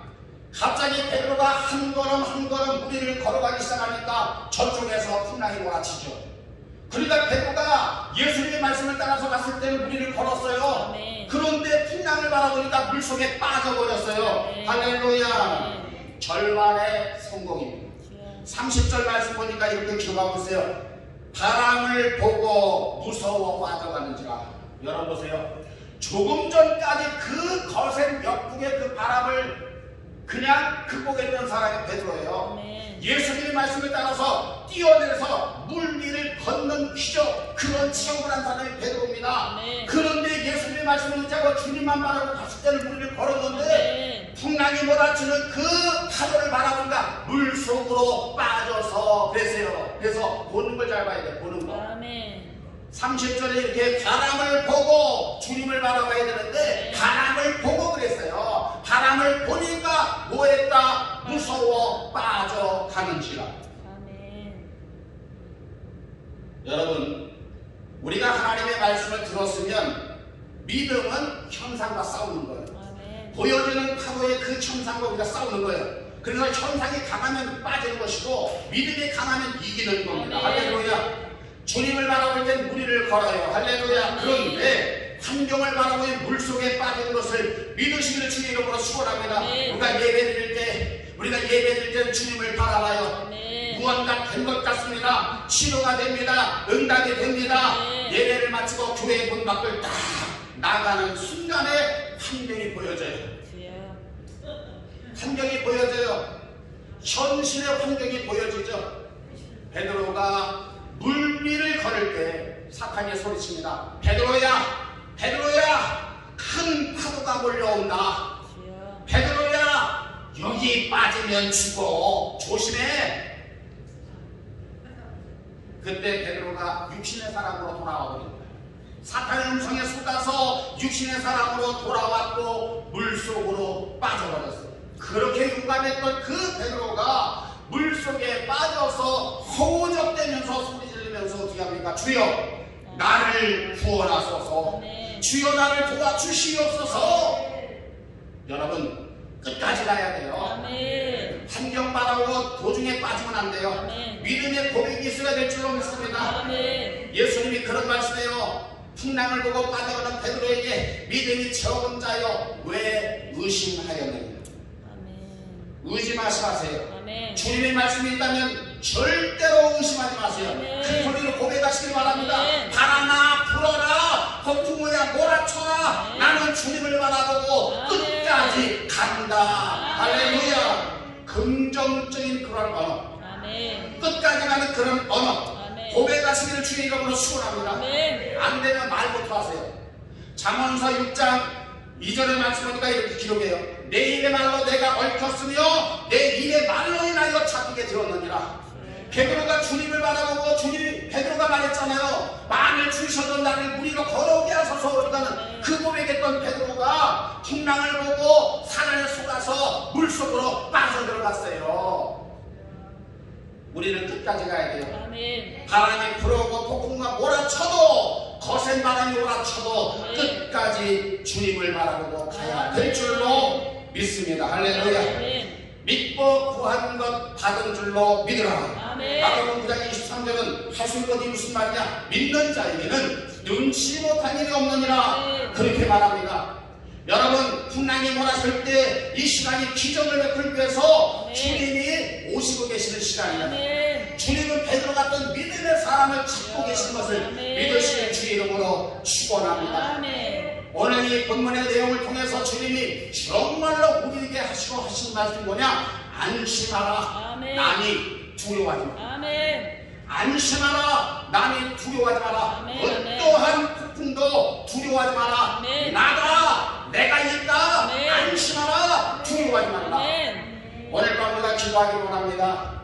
갑자기 베드로가 한 걸음 물 위를 걸어가기 시작하니까 저쪽에서 풍랑이 몰아치죠. 그러니까 베드로가 예수님의 말씀을 따라서 갔을 때는 물 위를 걸었어요. 그런데 풍랑을 바라보니까 물속에 빠져버렸어요. 할렐루야. 절반의 성공입니다. 30절 말씀 보니까 이렇게 기록하고 있어요. 바람을 보고 무서워 빠져가는지라. 여러분 보세요. 조금 전까지 그 거센 역풍의 그 바람을 그냥 극복했던 사람이 베드로예요. 예수님의 말씀을 따라서 뛰어내려서 물 위를 걷는 기적, 그런 체험을 한 사람이 베드로입니다. 그런데 예수님의 말씀을 의지하고 주님만 바라보고 갔을 때는 물 위를 걸었는데 풍랑이 몰아치는 그 파도를 바라보니까 물 속으로 빠져서 그랬어요. 그래서 보는 걸 잘 봐야 돼. 보는 거. 30절에 이렇게 바람을 보고 주님을 바라봐야 되는데 바람을 보고 그랬어요. 바람을 보니까 뭐했다? 무서워 빠져가는지라. 여러분 우리가 하나님의 말씀을 들었으면 믿음은 현상과 싸우는 거예요. 보여지는 파도의 그 현상과 우리가 싸우는 거예요. 그래서 현상이 강하면 빠지는 것이고 믿음이 강하면 이기는 겁니다. 할렐루야. 주님을 바라볼 땐 물 위를 걸어요. 할렐루야. 그런데 환경을 바라보고 물속에 빠지는 것을 믿으시기를 주의 이름으로 축원합니다. 우리가 예배드릴 때는 주님을 바라봐요. 무언가 된 것 같습니다. 치료가 됩니다. 응답이 됩니다. 예배를 밖을 딱 나가는 순간에 환경이 보여져요. 주여. 환경이 보여져요. 현실의 환경이 보여지죠. 베드로가 물 위를 걸을 때 사탄이 소리칩니다. 베드로야, 베드로야, 큰 파도가 몰려온다. 주여. 베드로야, 여기 빠지면 죽어. 조심해. 그때 베드로가 육신의 사람으로 돌아와 버린 거예요. 사탄의 음성에 속아서 육신의 사람으로 돌아왔고 물속으로 빠져버렸어요. 그렇게 용감했던 그 베드로가 물속에 빠져서 허우적대면서 소리 지르면서 어떻게 합니까? 주여 나를 구원하소서. 아멘. 주여 나를 도와주시옵소서. 여러분 끝까지 가야 돼요. 아멘. 환경 바라고 도중에 빠지면 안 돼요. 아멘. 믿음의 고백이 있어야 될 줄로 믿습니다. 아멘. 예수님이 그런 말씀해요. 풍랑을 보고 빠져가는 베드로에게 믿음이 적은 자여 왜 의심하였느냐. 아멘. 의심하지 마세요. 아멘. 주님의 말씀이 있다면 절대로 의심하지 마세요. 아멘. 큰 소리로 고백하시길 바랍니다. 아멘. 바라나 불어라 폭풍우야 몰아쳐라. 아멘. 나는 주님을 바라보고 아멘. 끝까지 간다. 아멘. 할렐루야. 긍정적인 그런 언어, 아멘. 끝까지 가는 그런 언어 아멘. 고백하시기를 주의 이름으로 축원합니다. 아멘. 안 되면 말부터 하세요. 잠언서 6장 2절의 말씀 보니까 이렇게 기록해요. 내 입의 말로 내가 얽혔으며 내 입의 말로 인하여 잡히게 되었느니라. 베드로가 주님을 바라보고 베드로가 말했잖아요. 만일 주셔도 나를 물 위로 걸어오게 하소서. 그러니까는 그 고백했던 베드로가 풍랑을 보고 사랑에 속아서 물속으로 빠져들어갔어요. 우리는 끝까지 가야 돼요. 아멘. 바람이 불어오고 폭풍과 몰아쳐도 거센 바람이 몰아쳐도 끝까지 주님을 바라보고 가야 될 줄로 믿습니다. 할렐루야. 아멘. 믿고 구한 것 받은 줄로 믿으라. 아멘. 마가복음 9장 23절은 하실 것이 무슨 말이냐? 믿는 자에게는 눈치 못한 일이 없느니라. 아멘. 그렇게 말합니다. 여러분 풍랑이 몰아칠 때 이 시간이 기적을 베풀기 위해서 아멘. 주님이 오시고 계시는 시간이에요. 아멘. 주님은 베드로 같은 믿음의 사람을 찾고 계신 것을 아멘. 믿으시는 주의 이름으로 축원합니다. 아멘. 오늘 이 본문의 내용을 통해서 주님이 정말로 우리에게 하시고 하신 말씀이 뭐냐? 안심하라. 아멘. 남이 두려워하지 마라. 아멘. 안심하라. 남이 두려워하지 마라. 아멘. 어떠한 폭풍도 두려워하지 마라. 아멘. 나다. 내가 있다. 아멘. 안심하라. 두려워하지 말라. 아멘. 오늘 밤 우리가 기도하기를 원합니다.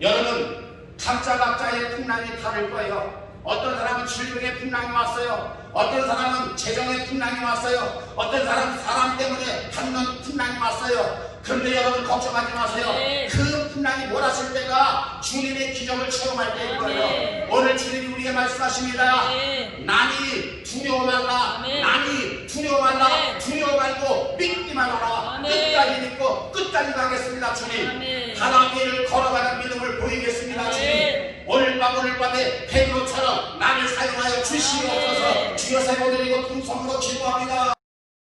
여러분 각자의 풍랑이 다를 거예요. 어떤 사람은 질병의 풍랑이 왔어요. 어떤 사람은 재정의 풍랑이 왔어요. 어떤 사람은 사람 때문에 받는 풍랑이 왔어요. 그런데 여러분 걱정하지 마세요. 네. 그 풍랑이 몰았을 때가 주님의 기적을 체험할 때인 거예요. 네. 오늘 주님이 우리에게 말씀하십니다. 네. 남이 두려워 말라. 네. 남이 두려워 말라. 네. 두려워 말고 믿기 말아라. 네. 끝까지 믿고 끝까지 가겠습니다. 주님. 네. 바람 위를 걸어가는 믿음을 보이겠습니다. 네. 주님. 오늘 밤에 베드로처럼 나를 사용하여 주시옵소서. 네. 주여 세워드리고 풍성으로 기도합니다.